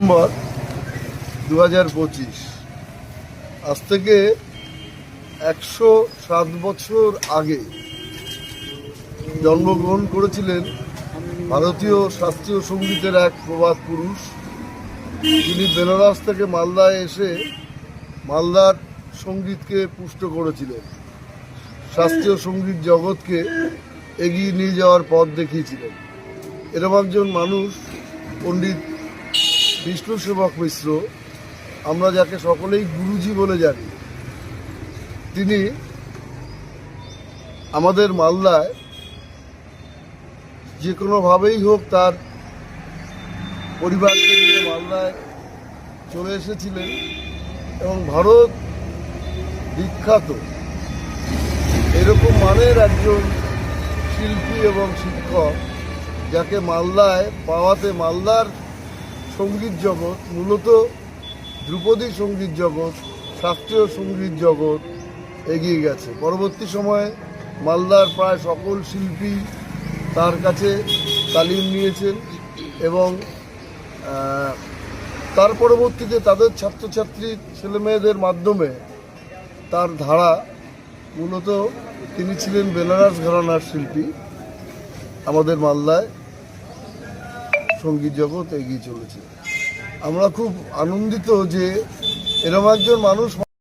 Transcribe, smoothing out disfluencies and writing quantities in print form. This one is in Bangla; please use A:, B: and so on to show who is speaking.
A: ডিসেম্বর 2025 আজ থেকে 107 বছর আগে জন্মগ্রহণ করেছিলেন ভারতীয় শাস্ত্রীয় সঙ্গীতের এক প্রবাদ পুরুষ, যিনি বেনারস থেকে মালদায় এসে মালদার সঙ্গীতকে পুষ্ট করেছিলেন, শাস্ত্রীয় সঙ্গীত জগৎকে এগিয়ে নিয়ে যাওয়ার পথ দেখিয়েছিলেন। এরকম একজন মানুষ পণ্ডিত বিষ্ণু সেবক মিশ্র, আমরা যাকে সকলেই গুরুজি বলে জানি। তিনি আমাদের মালদায় যে কোনোভাবেই হোক তার পরিবারকে নিয়ে মালদায় চলে এসেছিলেন এবং ভারত বিখ্যাত এরকম মানের একজন শিল্পী এবং শিক্ষক, যাকে মালদায় পাওয়াতে মালদার সঙ্গীত জগৎ, মূলত ধ্রুপদী সঙ্গীত জগৎ, শাস্ত্রীয় সঙ্গীত জগৎ এগিয়ে গেছে। পরবর্তী সময়ে মালদার প্রায় সকল শিল্পী তার কাছে তালিম নিয়েছেন এবং তার পরবর্তীতে তাদের ছাত্রছাত্রী ছেলেমেয়েদের মাধ্যমে তার ধারা, মূলত তিনি ছিলেন বেনারস ঘরানার শিল্পী, আমাদের মালদায় সঙ্গীত জগৎ এগিয়ে চলেছে। আমরা খুব আনন্দিত যে এরকম একজন মানুষ